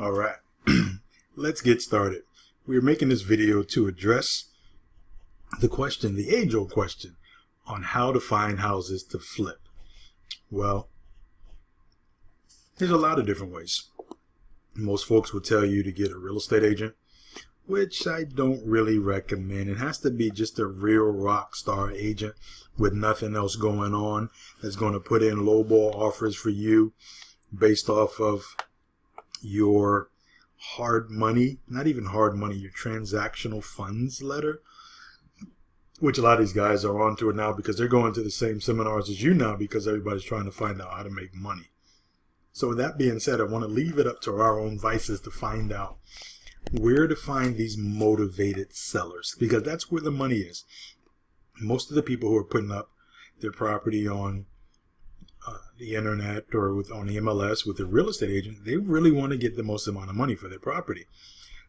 All right, let's get started. We're making this video to address the question, the age-old question, on how to find houses to flip. Well, there's a lot of different ways. Most folks will tell you to get a real estate agent, which I don't really recommend. It has to be just a real rock star agent with nothing else going on that's going to put in lowball offers for you based off of your hard money, not even hard money, your transactional funds letter, which a lot of these guys are onto it now because they're going to the same seminars as you now because everybody's trying to find out how to make money. So with that being said, I want to leave it up to our own vices to find out where to find these motivated sellers, because that's where the money is. Most of the people who are putting up their property on the internet or on the MLS with a real estate agent, they really want to get the most amount of money for their property.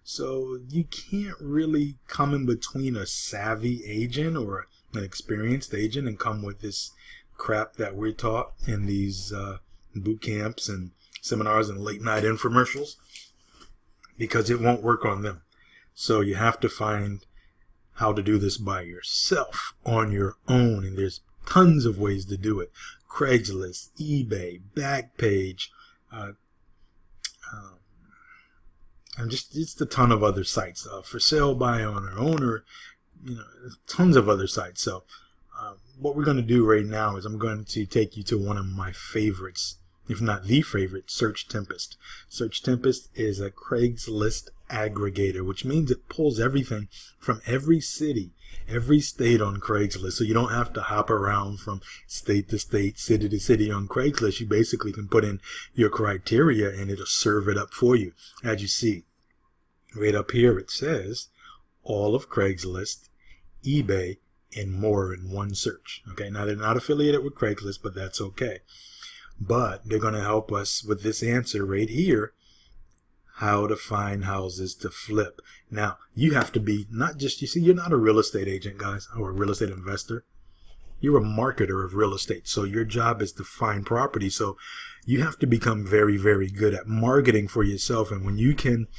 So you can't really come in between a savvy agent or an experienced agent and come with this crap that we're taught in these boot camps and seminars and late night infomercials, because it won't work on them. So you have to find how to do this by yourself on your own, and there's tons of ways to do it. Craigslist, eBay, Backpage, and just a ton of other sites. For sale by owner, tons of other sites. So what we're going to do right now is I'm going to take you to one of my favorites, if not the favorite, Search Tempest. Search Tempest is a Craigslist aggregator, which means it pulls everything from every city, every state on Craigslist. So you don't have to hop around from state to state, city to city on Craigslist. You basically can put in your criteria and it'll serve it up for you. As you see right up here, it says all of Craigslist, eBay, and more in one search. Okay, now they're not affiliated with Craigslist, but that's okay. But they're going to help us with this answer right here, how to find houses to flip. Now, you have to be not just, you're not a real estate agent, guys, or a real estate investor. You're a marketer of real estate. So your job is to find property. So you have to become very, very good at marketing for yourself. And when you can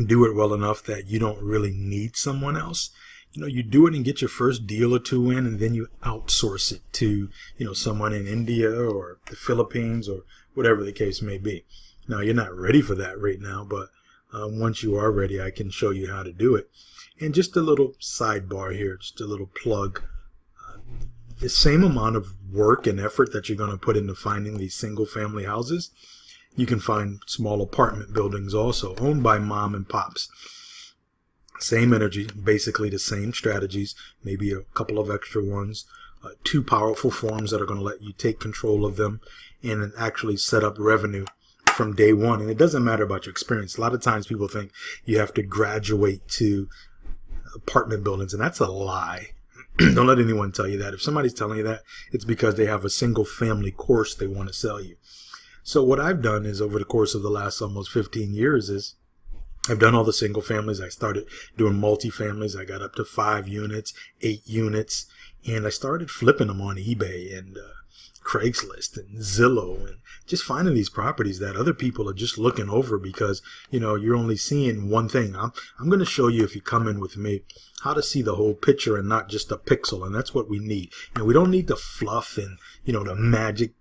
do it well enough that you don't really need someone else, you do it and get your first deal or two in, and then you outsource it to, someone in India or the Philippines or whatever the case may be. Now, you're not ready for that right now, but once you are ready, I can show you how to do it. And just a little sidebar here, just a little plug. The same amount of work and effort that you're going to put into finding these single family houses, you can find small apartment buildings also owned by mom and pops. Same energy, basically the same strategies, maybe a couple of extra ones, two powerful forms that are going to let you take control of them and then actually set up revenue from day one. And it doesn't matter about your experience. A lot of times people think you have to graduate to apartment buildings, and that's a lie. Don't let anyone tell you that. If somebody's telling you that, it's because they have a single family course they want to sell you. So what I've done is, over the course of the last almost 15 years, is I've done all the single families. I started doing multi-families. I got up to 5 units, 8 units, and I started flipping them on eBay and Craigslist and Zillow, and just finding these properties that other people are just looking over because, you're only seeing one thing. I'm going to show you, if you come in with me, how to see the whole picture and not just a pixel, and that's what we need. And we don't need the fluff and, the magic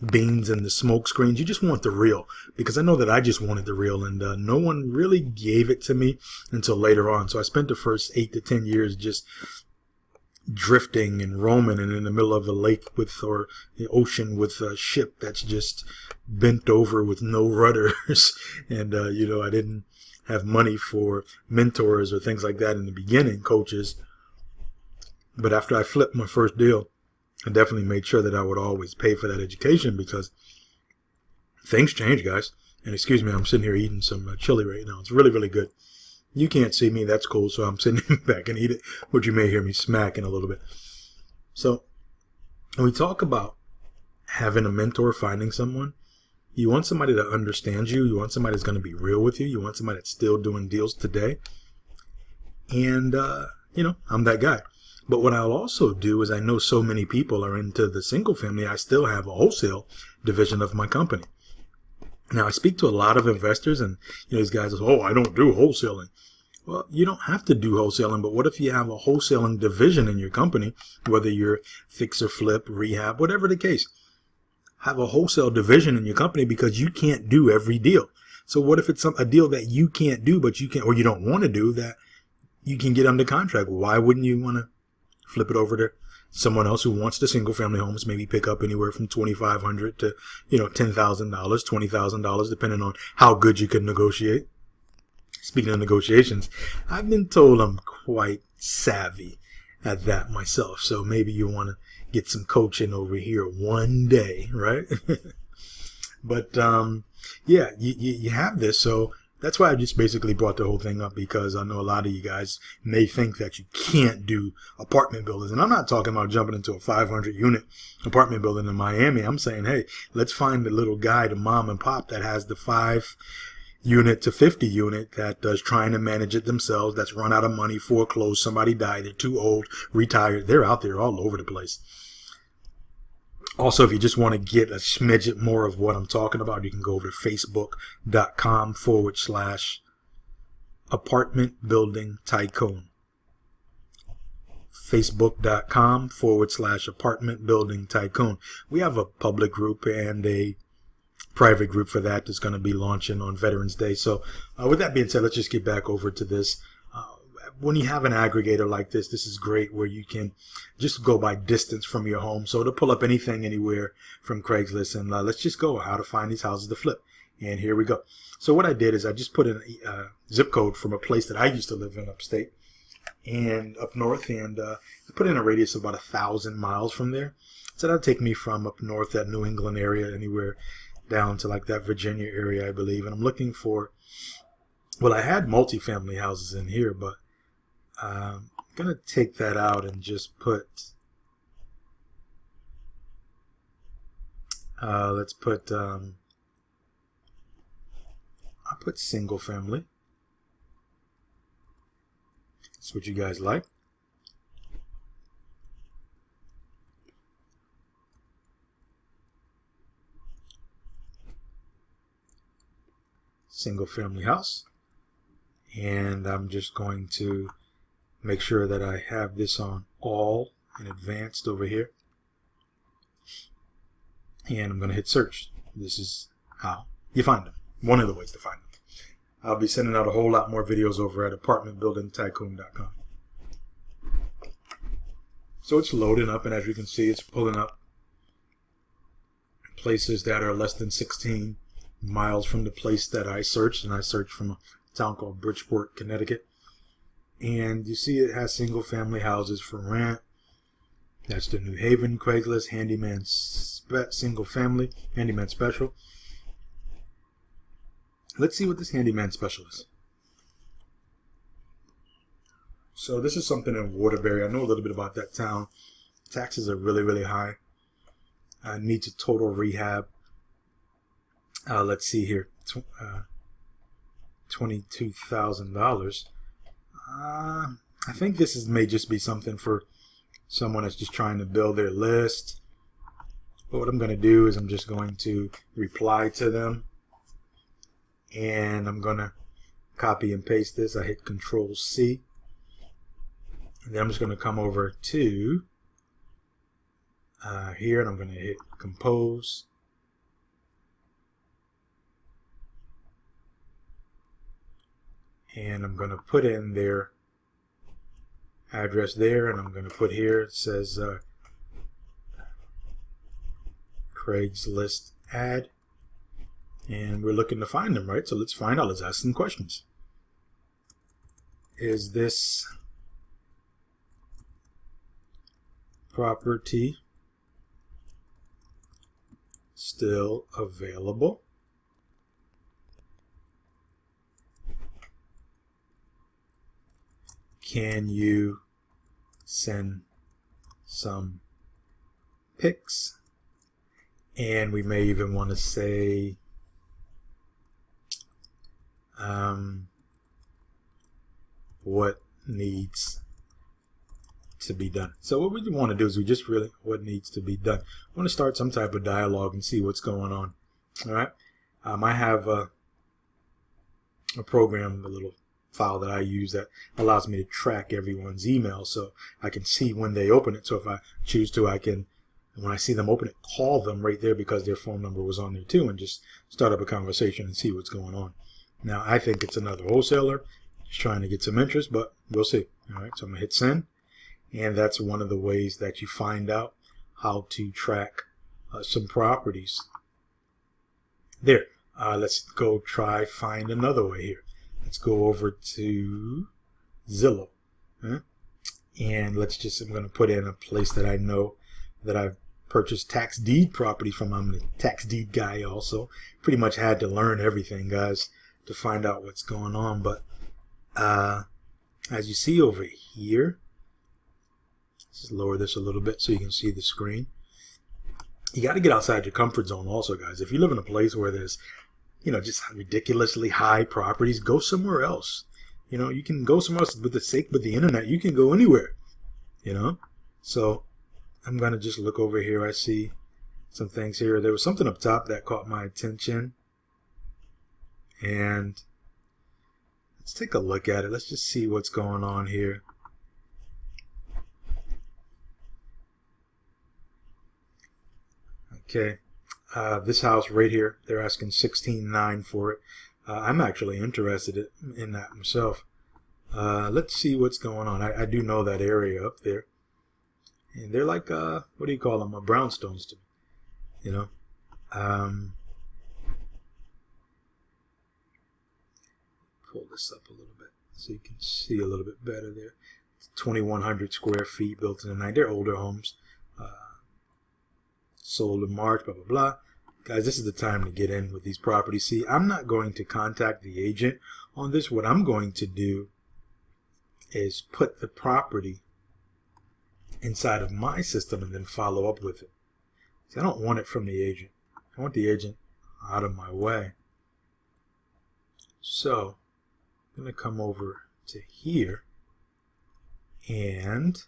beans and the smoke screens. You just want the real, because I know that I just wanted the real, and no one really gave it to me until later on. So I spent the first 8 to 10 years just drifting and roaming and in the middle of a lake or the ocean with a ship that's just bent over with no rudders. And, I didn't have money for mentors or things like that in the beginning, coaches. But after I flipped my first deal, I definitely made sure that I would always pay for that education, because things change, guys. And excuse me, I'm sitting here eating some chili right now. It's really, really good. You can't see me. That's cool. So I'm sitting back and eat it, but you may hear me smacking a little bit. So when we talk about having a mentor, finding someone, you want somebody that understands you. You want somebody that's going to be real with you. You want somebody that's still doing deals today. And, I'm that guy. But what I'll also do is, I know so many people are into the single family, I still have a wholesale division of my company. Now, I speak to a lot of investors, and these guys say, "Oh, I don't do wholesaling." Well, you don't have to do wholesaling, but what if you have a wholesaling division in your company, whether you're fix or flip, rehab, whatever the case? Have a wholesale division in your company because you can't do every deal. So what if it's a deal that you can't do, but you can, or you don't want to do, that you can get under contract? Why wouldn't you want to flip it over to someone else who wants the single family homes, maybe pick up anywhere from $2,500 to, $10,000, $20,000, depending on how good you can negotiate. Speaking of negotiations, I've been told I'm quite savvy at that myself. So maybe you want to get some coaching over here one day, right? But yeah, you have this. So that's why I just basically brought the whole thing up, because I know a lot of you guys may think that you can't do apartment buildings. And I'm not talking about jumping into a 500 unit apartment building in Miami. I'm saying, hey, let's find the little guy, the mom and pop that has the 5 unit to 50 unit that is trying to manage it themselves, that's run out of money, foreclosed, somebody died, they're too old, retired. They're out there all over the place. Also, if you just want to get a smidget more of what I'm talking about, you can go over to facebook.com/apartment building tycoon. facebook.com/apartment building tycoon. We have a public group and a private group for that that's going to be launching on Veterans Day. So with that being said, let's just get back over to this. When you have an aggregator like this is great, where you can just go by distance from your home. So to pull up anything anywhere from Craigslist, and let's just go how to find these houses to flip. And here we go. So what I did is I just put in a zip code from a place that I used to live in upstate and up north, and I put in a radius of about 1,000 miles from there. So that'll take me from up north, that New England area, anywhere down to like that Virginia area, I believe. And I'm looking for, well, I had multifamily houses in here, but I'm going to take that out and just put, let's put, I'll put single family. That's what you guys like. Single family house. And I'm just going to make sure that I have this on all and advanced over here. And I'm going to hit search. This is how you find them. One of the ways to find them. I'll be sending out a whole lot more videos over at apartmentbuildingtycoon.com. So it's loading up, and as you can see, it's pulling up places that are less than 16 miles from the place that I searched. And I searched from a town called Bridgeport, Connecticut. And you see it has single family houses for rent. That's the New Haven Craigslist handyman single family, handyman special. Let's see what this handyman special is. So this is something in Waterbury. I know a little bit about that town. Taxes are really, really high. Needs a total rehab. Let's see here. $22,000. I think this may just be something for someone that's just trying to build their list. But what I'm going to do is I'm just going to reply to them. And I'm going to copy and paste this. I hit Control C. And then I'm just going to come over to here, and I'm going to hit Compose. And I'm going to put in their address there, and I'm going to put here, it says Craigslist ad. And we're looking to find them, right? So let's find out. Let's ask some questions. Is this property still available? Can you send some pics? And we may even want to say what needs to be done. So what we want to do is we just really, what needs to be done. I want to start some type of dialogue and see what's going on. All right. I have a program, a little file that I use that allows me to track everyone's email, so I can see when they open it. So if I choose to, I can, when I see them open it, call them right there because their phone number was on there too, and just start up a conversation and see what's going on. Now, I think it's another wholesaler just trying to get some interest, but we'll see. All right, so I'm gonna hit send, and that's one of the ways that you find out how to track some properties. There. Let's go try find another way here. Let's go over to Zillow. And let's just, I'm going to put in a place that I know that I've purchased tax deed properties from. I'm the tax deed guy also. Pretty much had to learn everything, guys, to find out what's going on. But as you see over here, let's just lower this a little bit so you can see the screen. You got to get outside your comfort zone also, guys. If you live in a place where there's, just ridiculously high properties, go somewhere else. You can go somewhere else. With the sake of the internet, you can go anywhere, So I'm going to just look over here. I see some things here. There was something up top that caught my attention. And let's take a look at it. Let's just see what's going on here. Okay. This house right here, they're asking $16,900 for it. I'm actually interested in that myself. Let's see what's going on. I do know that area up there. And they're like, what do you call them? Brownstones to me, pull this up a little bit so you can see a little bit better there. It's 2,100 square feet built in the night. They're older homes. Sold in March, blah, blah, blah. Guys, this is the time to get in with these properties. See, I'm not going to contact the agent on this. What I'm going to do is put the property inside of my system and then follow up with it. See, I don't want it from the agent. I want the agent out of my way. So I'm going to come over to here and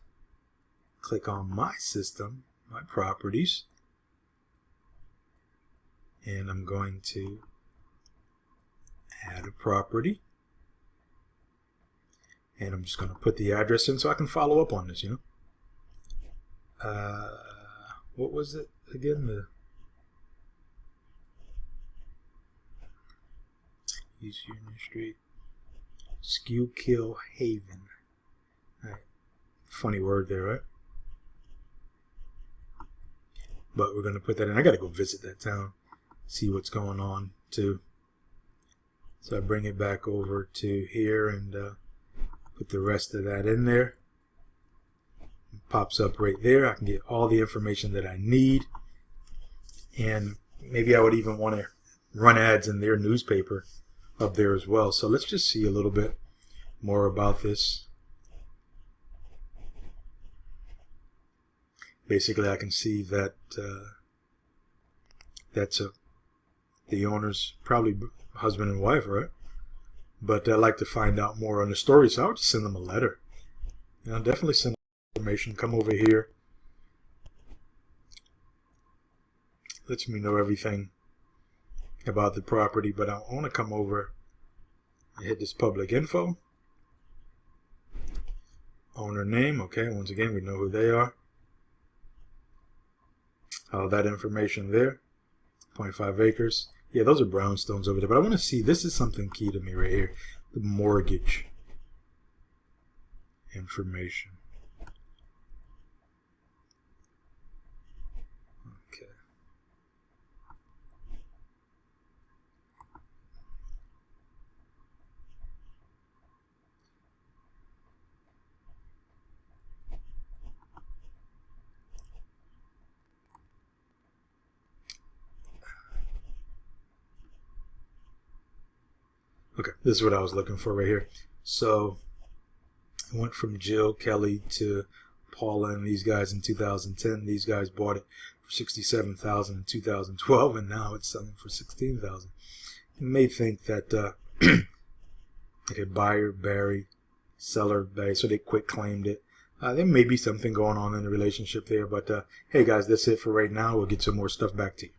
click on my system, my properties. And I'm going to add a property. And I'm just going to put the address in so I can follow up on this, What was it again? The East Union Street. Schuylkill Haven. All right. Funny word there, right? But we're going to put that in. I got to go visit that town. See what's going on too. So I bring it back over to here and put the rest of that in there. It pops up right there. I can get all the information that I need. And maybe I would even want to run ads in their newspaper up there as well. So let's just see a little bit more about this. Basically, I can see that that's the owner's probably husband and wife, right? But I'd like to find out more on the story, so I would just send them a letter. Definitely send information. Come over here. Lets me know everything about the property, but I want to come over and hit this public info. Owner name, okay, once again, we know who they are. All that information there. 0.5 acres. Yeah, those are brownstones over there. But I want to see, this is something key to me right here. The mortgage information. Okay. Okay, this is what I was looking for right here. So I went from Jill Kelly to Paula and these guys in 2010. These guys bought it for $67,000 in 2012, and now it's selling for $16,000. You may think that okay, buyer Barry, seller Barry, so they quick claimed it. There may be something going on in the relationship there, but hey guys, that's it for right now. We'll get some more stuff back to you.